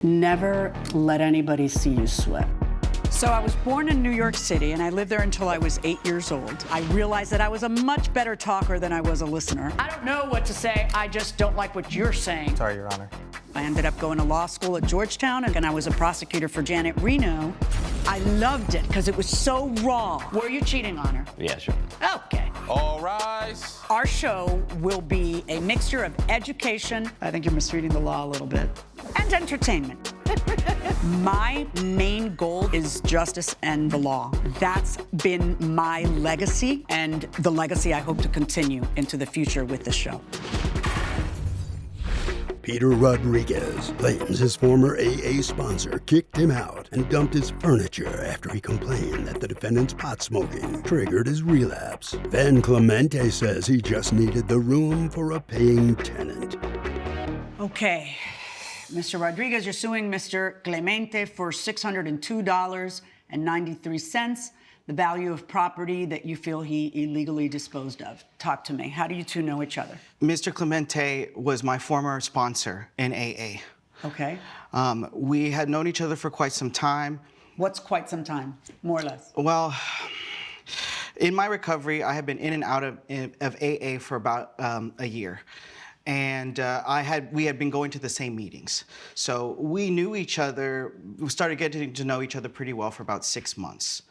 Never let anybody see you sweat. So I was born in New York City, and I lived there until I was 8 years old. I realized that I was a much better talker than I was a listener. I don't know what to say, I just don't like what you're saying. Sorry, Your Honor. I ended up going to law school at Georgetown, and I was a prosecutor for Janet Reno. I loved it because it was so raw. Were you cheating on her? Yeah, sure. Okay. All rise. Our show will be a mixture of education, I think you're misreading the law a little bit, and entertainment. My main goal is justice and the law. That's been my legacy, and the legacy I hope to continue into the future with the show. Peter Rodriguez claims his former AA sponsor kicked him out and dumped his furniture after he complained that the defendant's pot smoking triggered his relapse. Then Clemente says he just needed the room for a paying tenant. Okay, Mr. Rodriguez, you're suing Mr. Clemente for $602.93, the value of property that you feel he illegally disposed of. Talk to me. How do you two know each other? Mr. Clemente was my former sponsor in AA. Okay. We had known each other for quite some time. What's quite some time, more or less? Well, in my recovery, I had been in and out of AA for about a year. And we had been going to the same meetings. So we knew each other, we started getting to know each other pretty well for about 6 months.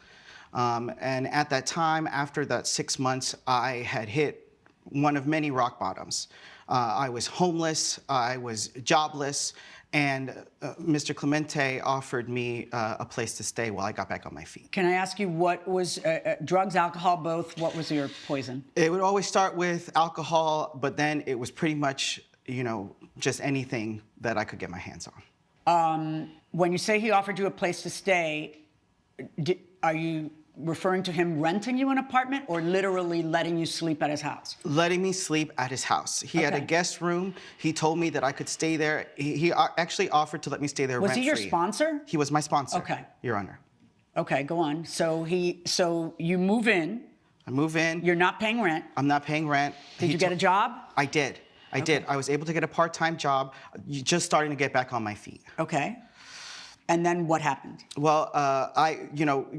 And at that time, after that 6 months, I had hit one of many rock bottoms. I was homeless, I was jobless, and Mr. Clemente offered me a place to stay while I got back on my feet. Can I ask you what was, drugs, alcohol, both, what was your poison? It would always start with alcohol, but then it was pretty much, you know, just anything that I could get my hands on. When you say he offered you a place to stay, are you referring to him renting you an apartment or literally letting you sleep at his house? Letting me sleep at his house. He had a guest room. He told me that I could stay there. He actually offered to let me stay there rent-free. Was he your sponsor? He was my sponsor. Okay. Your Honor. Okay, go on. So you move in. I move in. You're not paying rent. I'm not paying rent. Did you get a job? I did. I did. I was able to get a part-time job, just starting to get back on my feet. Okay. And then what happened? Well,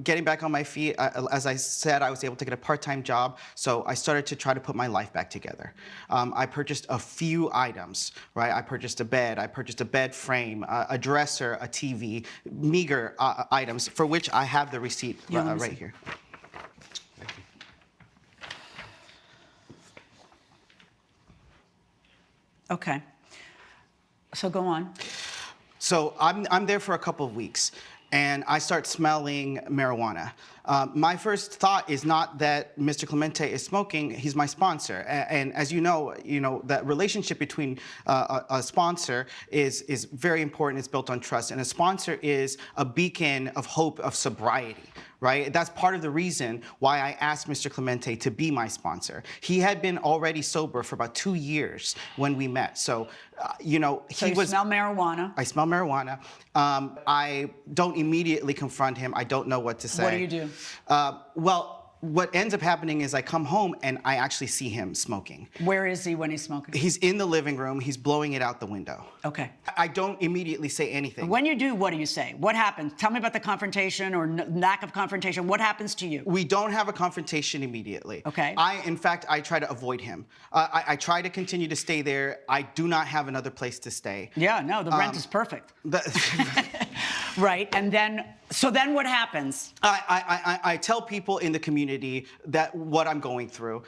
getting back on my feet, as I said, I was able to get a part-time job, so I started to try to put my life back together. I purchased a few items, right? I purchased a bed, I purchased a bed frame, a dresser, a TV, meager items, for which I have the receipt right here. Okay. So go on. So I'm there for a couple of weeks, and I start smelling marijuana. My first thought is not that Mr. Clemente is smoking. He's my sponsor, and as you know, that relationship between a sponsor is very important. It's built on trust, and a sponsor is a beacon of hope of sobriety. Right? That's part of the reason why I asked Mr. Clemente to be my sponsor. He had been already sober for about 2 years when we met. So, So you smell marijuana. I smell marijuana. I don't immediately confront him. I don't know what to say. What do you do? Well, what ends up happening is I come home and I actually see him smoking. Where is he when he's smoking? He's in the living room. He's blowing it out the window. Okay. I don't immediately say anything. When you do, what do you say? What happens? Tell me about the confrontation or lack of confrontation. What happens to you? We don't have a confrontation immediately. Okay. In fact, I try to avoid him. I try to continue to stay there. I do not have another place to stay. Yeah, no, the rent is perfect. Right, and then, so then what happens? I tell people in the community that what I'm going through.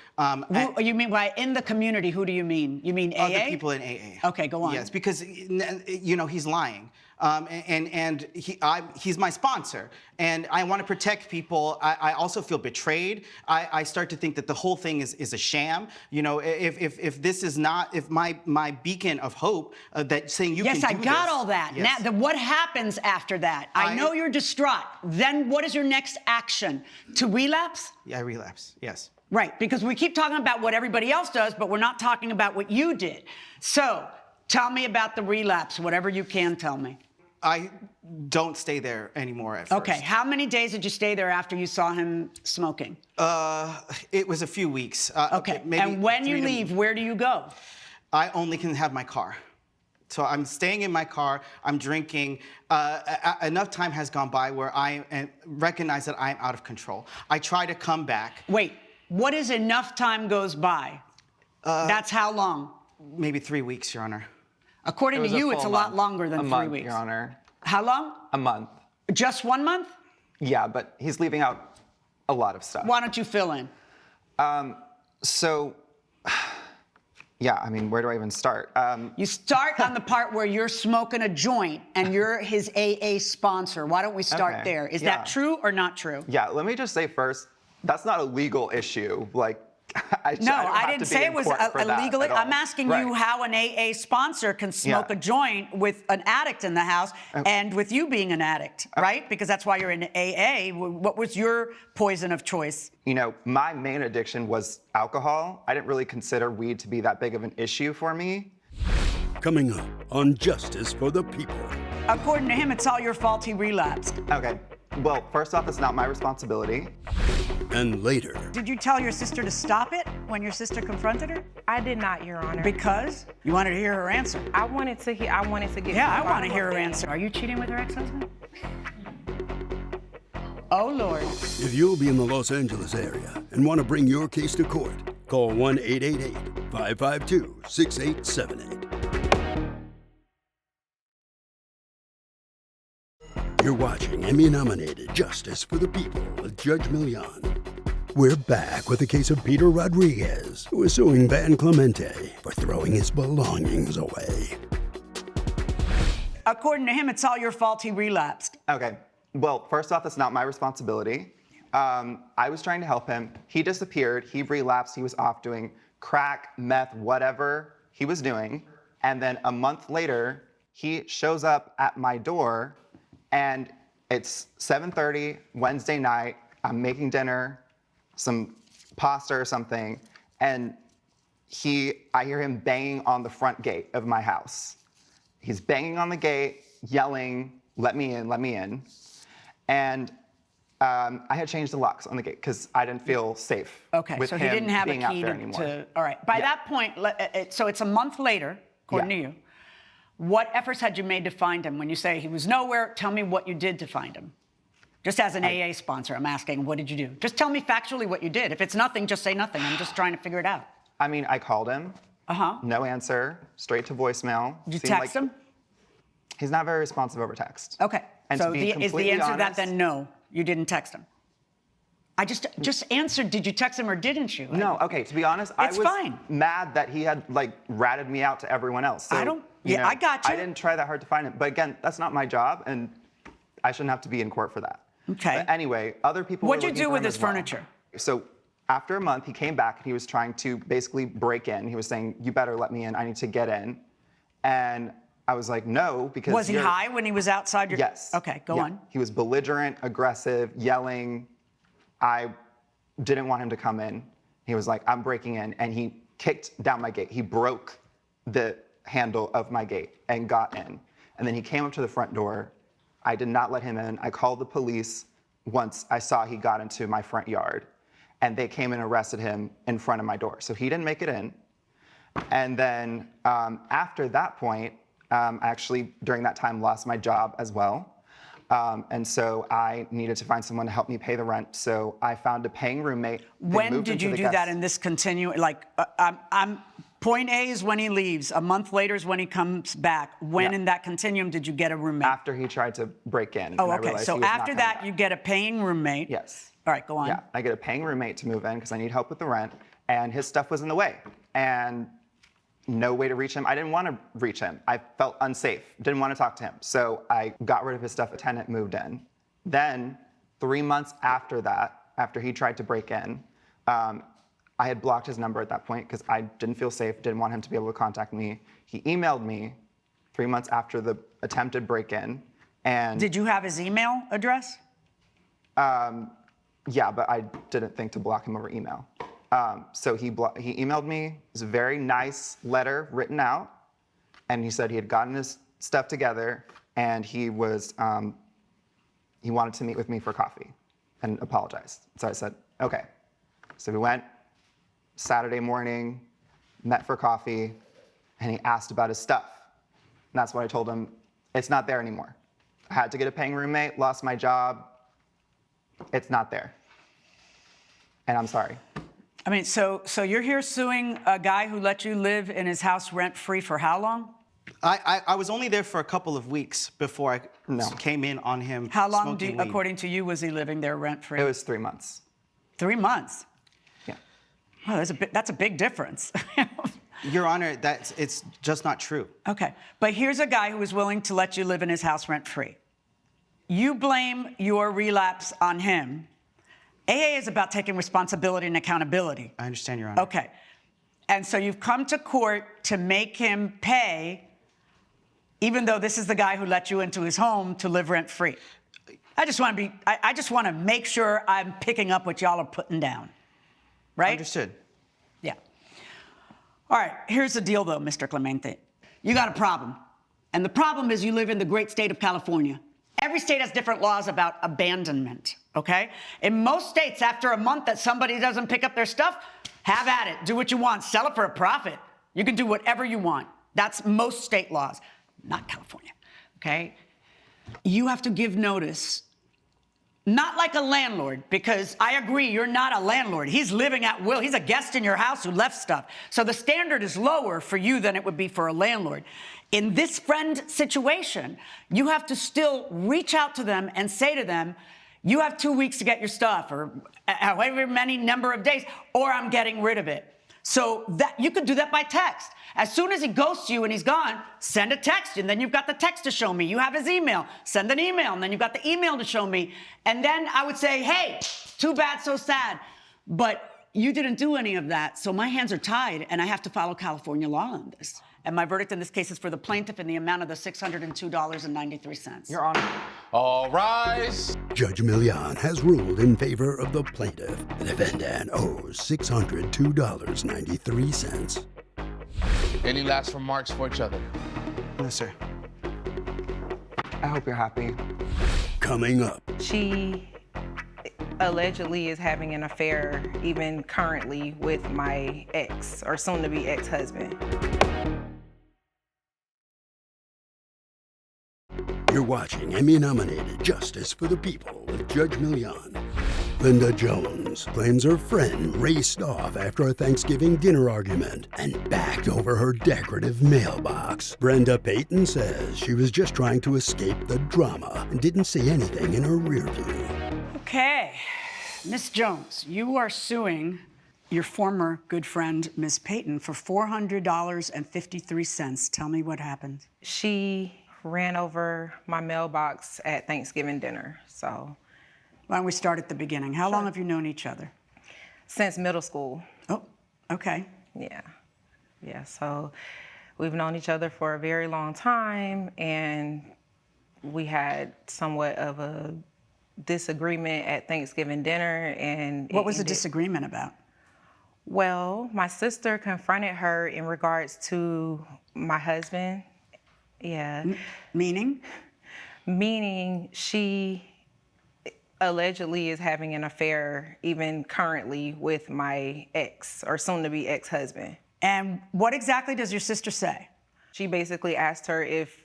You mean by in the community, who do you mean? You mean AA? Other people in AA. Okay, go on. Yes, because, he's lying. And he's my sponsor, and I want to protect people. I also feel betrayed. I start to think that the whole thing is a sham. If this is not, if my beacon of hope that saying you can do this. Yes, I got all that. Yes. Now, what happens after that? I know you're distraught. Then what is your next action? To relapse? Yeah, I relapse. Yes. Right, because we keep talking about what everybody else does, but we're not talking about what you did. So tell me about the relapse, whatever you can tell me. I don't stay there anymore at first. Okay, how many days did you stay there after you saw him smoking? It was a few weeks. Okay, maybe and when you leave, where do you go? I only can have my car So I'm staying in my car, I'm drinking. Enough time has gone by where I recognize that I'm out of control. I try to come back. Wait, what is enough time goes by? That's how long? Maybe 3 weeks, Your Honor. According to you, it's a lot longer than 3 weeks. Your Honor. How long? A month. Just 1 month? Yeah, but he's leaving out a lot of stuff. Why don't you fill in? So, yeah, I mean, where do I even start? You start on the part where you're smoking a joint and you're his AA sponsor. Why don't we start Okay, there? Is yeah. that true or not true? Yeah, let me just say first, that's not a legal issue. Like, I didn't say it was illegal. I'm asking you how an AA sponsor can smoke a joint with an addict in the house and with you being an addict, right? Because that's why you're in AA. What was your poison of choice? You know, my main addiction was alcohol. I didn't really consider weed to be that big of an issue for me. Coming up on Justice for the People. According to him, it's all your fault he relapsed. Okay, well, first off, it's not my responsibility. And later, Did you tell your sister to stop it when your sister confronted her? I did not, Your Honor. Because you wanted to hear her answer. I wanted to get. Yeah, I want to hear her answer. Are you cheating with her ex-husband? Oh, Lord. if you'll be in the Los Angeles area and want to bring your case to court, call 1-888-552-6878. You're watching Emmy-nominated Justice for the People with Judge Milian. We're back with the case of Peter Rodriguez, who is suing Van Clemente for throwing his belongings away. According to him, it's all your fault he relapsed. Okay, well, first off, it's not my responsibility. I was trying to help him. He disappeared. He relapsed. He was off doing crack, meth, whatever he was doing. And then a month later, he shows up at my door, and it's 7:30 Wednesday night. I'm making dinner, some pasta or something, and I hear him banging on the front gate of my house. He's banging on the gate, yelling, "Let me in, let me in." And I had changed the locks on the gate because I didn't feel safe. Okay, with so he him didn't have a being out key there to, anymore. all right. By that point, so it's a month later, according to you. What efforts had you made to find him? When you say he was nowhere, tell me what you did to find him. Just as an AA sponsor, I'm asking, what did you do? Just tell me factually what you did. If it's nothing, just say nothing. I'm just trying to figure it out. I mean, I called him. No answer. Straight to voicemail. Did you Seemed text him? He's not very responsive over text. Okay. And so to be is the completely answer to that honest- then no? You didn't text him. I just answered. Did you text him or didn't you? No. Okay. To be honest, I It's was fine. mad that he had ratted me out to everyone else. So, I don't. you Yeah, know, I got you. I didn't try that hard to find him. But again, that's not my job, and I shouldn't have to be in court for that. Okay. But anyway, other people. What'd were you looking do for with him his as well. furniture? So after a month, he came back and he was trying to basically break in. He was saying, "You better let me in. I need to get in." And I was like, "No," because Was he high when he was outside your? Yes. Okay, go on. He was belligerent, aggressive, yelling. I didn't want him to come in. He was like, "I'm breaking in," and he kicked down my gate. He broke the handle of my gate and got in. And then he came up to the front door. I did not let him in. I called the police once I saw he got into my front yard, and they came and arrested him in front of my door. So he didn't make it in. And then after that point, I actually, during that time, lost my job as well. And so I needed to find someone to help me pay the rent. So I found a paying roommate. They When moved did into you the do that guest- in this continue? Point A is when he leaves. A month later is when he comes back. When Yeah. in that continuum did you get a roommate? After he tried to break in. Oh, and I okay. realized So he was not after coming that, back. you get a paying roommate. Yes. All right, go on. Yeah, I get a paying roommate to move in because I need help with the rent, and his stuff was in the way, and no way to reach him. I didn't want to reach him. I felt unsafe, didn't want to talk to him. So I got rid of his stuff. A tenant moved in. Then 3 months after that, after he tried to break in, I had blocked his number at that point because I didn't feel safe, didn't want him to be able to contact me. He emailed me 3 months after the attempted break-in, and Did you have his email address? yeah, but I didn't think to block him over email. So he emailed me. It was a very nice letter written out, and he said he had gotten his stuff together, and he was he wanted to meet with me for coffee and apologized. So I said, okay. So we went Saturday morning, met for coffee, and he asked about his stuff. that's what I told him. It's not there anymore. I had to get a paying roommate, lost my job. It's not there. And I'm sorry. I mean, so you're here suing a guy who let you live in his house rent-free for how long? I was only there for a couple of weeks before I came in on him. How long, smoking weed. according to you, was he living there rent-free? It was 3 months. 3 months. Yeah. Oh, that's a big difference. Your Honor, it's just not true. Okay, but here's a guy who is willing to let you live in his house rent-free. You blame your relapse on him. AA is about taking responsibility and accountability. I understand, Your Honor. Okay, and so you've come to court to make him pay, even though this is the guy who let you into his home to live rent-free. I just want to make sure I'm picking up what y'all are putting down, right? Understood. Yeah. All right, here's the deal, though, Mr. Clemente. You got a problem. And the problem is you live in the great state of California. Every state has different laws about abandonment, okay? In most states, after a month that somebody doesn't pick up their stuff, have at it. Do what you want. Sell it for a profit. You can do whatever you want. That's most state laws, not California, okay? You have to give notice. Not like a landlord, because I agree, you're not a landlord. He's living at will. He's a guest in your house who left stuff. So the standard is lower for you than it would be for a landlord. In this friend situation, you have to still reach out to them and say to them, you have 2 weeks to get your stuff, or however many number of days, or I'm getting rid of it. So that you could do that by text. As soon as he ghosts you and he's gone, send a text, and then you've got the text to show me. You have his email. Send an email, and then you've got the email to show me. And then I would say, hey, too bad, so sad. But you didn't do any of that, so my hands are tied, and I have to follow California law on this. And my verdict in this case is for the plaintiff in the amount of the $602.93. Your Honor. All rise. Judge Milian has ruled in favor of the plaintiff. The defendant owes $602.93. Any last remarks for each other? No, sir. I hope you're happy. Coming up, She allegedly is having an affair, even currently, with my ex, or soon-to-be ex-husband. you're watching Emmy-nominated Justice for the People with Judge Milian. Linda Jones claims her friend raced off after a Thanksgiving dinner argument and backed over her decorative mailbox. Brenda Payton says she was just trying to escape the drama and didn't see anything in her rear view. Okay, Miss Jones, you are suing your former good friend, Miss Payton, for $400.53. Tell me what happened. She ran over my mailbox at Thanksgiving dinner, so. Why don't we start at the beginning? How long have you known each other? Since middle school. Oh, okay. Yeah, so we've known each other for a very long time, and we had somewhat of a disagreement at Thanksgiving dinner, and What was the disagreement about? Well, my sister confronted her in regards to my husband. Yeah. Meaning? Meaning she allegedly is having an affair, even currently, with my ex, or soon-to-be ex-husband. And what exactly does your sister say? She basically asked her if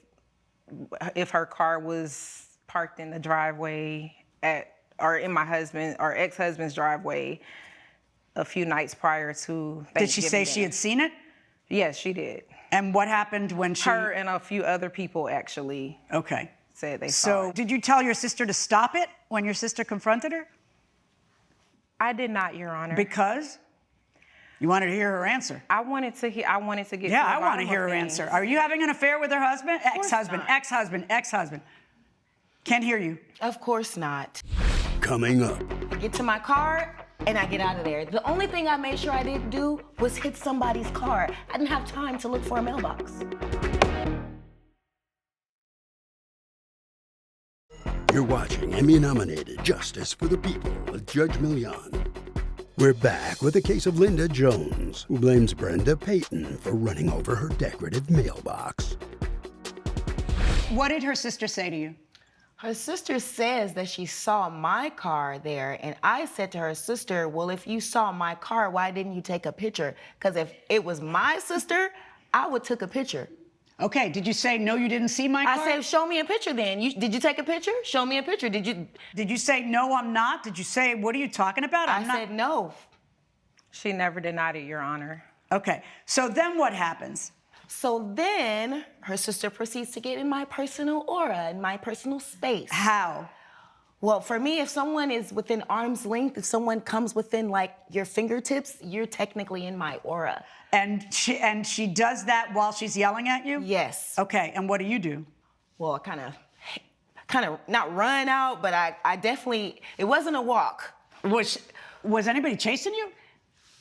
her car was parked in the driveway or in my husband or ex-husband's driveway a few nights prior to Thanksgiving. Did she say she had seen it? Yes, she did. And what happened when she... Her and a few other people actually Okay. said they saw So it. did you tell your sister to stop it when your sister confronted her? I did not, Your Honor. Because? You wanted to hear her answer. I wanted to get Yeah, to the I want to bottom hear of her things. answer. Are you having an affair with her husband? course Ex-husband, not. ex-husband, ex-husband. Can't hear you. Of course not. Coming up, I get to my car and I get out of there. The only thing I made sure I didn't do was hit somebody's car. I didn't have time to look for a mailbox. you're watching Emmy-nominated Justice for the People with Judge Milian. We're back with a case of Linda Jones, who blames Brenda Payton for running over her decorative mailbox. What did her sister say to you? Her sister says that she saw my car there, and I said to her sister, well, if you saw my car, why didn't you take a picture? Because if it was my sister, I would took a picture. Okay, did you say, no, you didn't see my car? I said, show me a picture then. Did you take a picture? Show me a picture. Did you say, no, I'm not? Did you say, what are you talking about? I said no. She never denied it, Your Honor. Okay, so then what happens? So then her sister proceeds to get in my personal aura, in my personal space. How? Well, for me, if someone is within arm's length, if someone comes within like your fingertips, you're technically in my aura. And she does that while she's yelling at you? Yes. Okay, and what do you do? Well, kind of not run out, but I definitely, it wasn't a walk. Was anybody chasing you?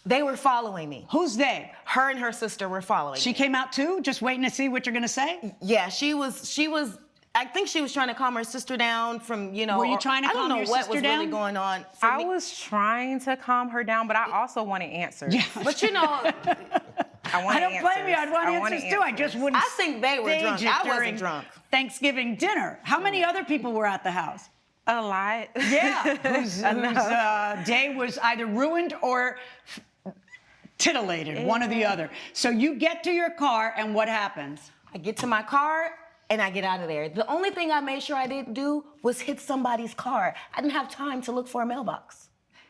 They were following me. Who's they? Her and her sister were following She me. came out too, just waiting to see what you're gonna say? Yeah, she was, I think she was trying to calm her sister down from, you know. Were you trying to calm your sister I don't know what was down? really going on. I was trying to calm her down, but I also wanted answers. Yeah. But you know, I don't blame you. I'd want answers too. I just wouldn't. I think they were drunk. stage it I wasn't during drunk. Thanksgiving dinner. How many other people were at the house? A lot. Yeah, whose day was either ruined or titillated, one or the other. So you get to your car, and what happens? I get to my car and I get out of there. The only thing I made sure I didn't do was hit somebody's car. I didn't have time to look for a mailbox.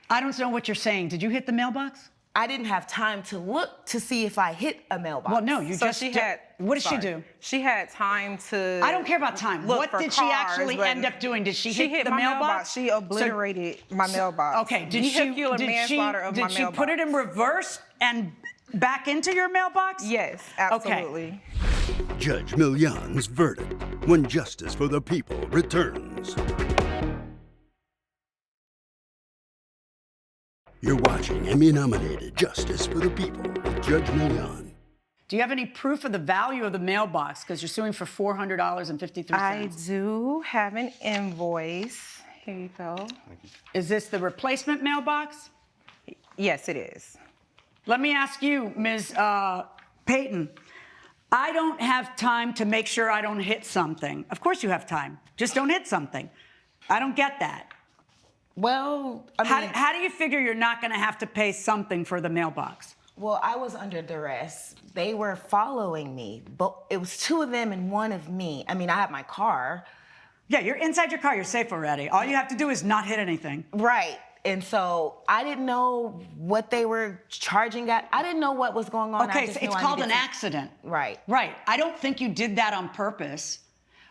I don't know what you're saying. Did you hit the mailbox? I didn't have time to look to see if I hit a mailbox. Well, no, you So just. she had. What did she sorry. do? She had time to. I don't care about time. Look What for did she cars, actually but end up doing? Did she She hit the my mailbox? She obliterated my mailbox. Okay. Did Vehicular she? manslaughter of my Did she mailbox. put it in reverse and back into your mailbox? Yes, absolutely. Judge Milian's verdict when justice for the people returns. You're watching Emmy-nominated Justice for the People with Judge Milian. Do you have any proof of the value of the mailbox? Because you're suing for $400.53. I do have an invoice. Here you go. Is this the replacement mailbox? Yes, it is. Let me ask you, Ms. Payton. I don't have time to make sure I don't hit something. Of course you have time. Just don't hit something. I don't get that. Well, I mean, How do you figure you're not going to have to pay something for the mailbox? well, I was under duress. They were following me, but it was two of them and one of me. I mean, I had my car. Yeah, you're inside your car. You're safe already. All you have to do is not hit anything. Right. And so I didn't know what they were charging at. I didn't know what was going on. I Okay, just so knew it's I called needed an to- accident. Right. Right. I don't think you did that on purpose.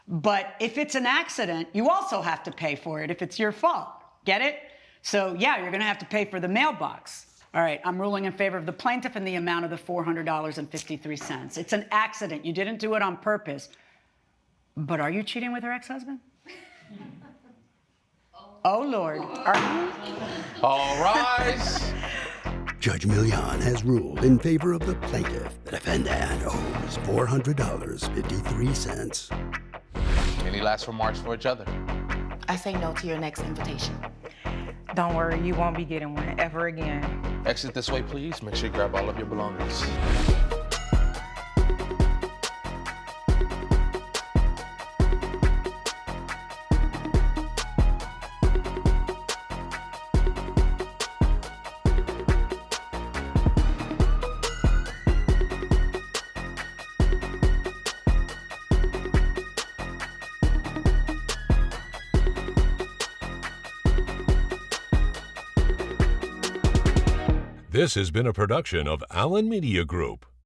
But if it's an accident, you also have to pay for it if it's your fault. Get it? So, yeah, you're going to have to pay for the mailbox. All right, I'm ruling in favor of the plaintiff in the amount of the $400.53. It's an accident. You didn't do it on purpose. But are you cheating with her ex-husband? Oh, Lord. Are you? All rise. Judge Milian has ruled in favor of the plaintiff. The defendant owes $400.53. Any last remarks for each other? I say no to your next invitation. Don't worry, you won't be getting one ever again. Exit this way, please. Make sure you grab all of your belongings. This has been a production of Allen Media Group.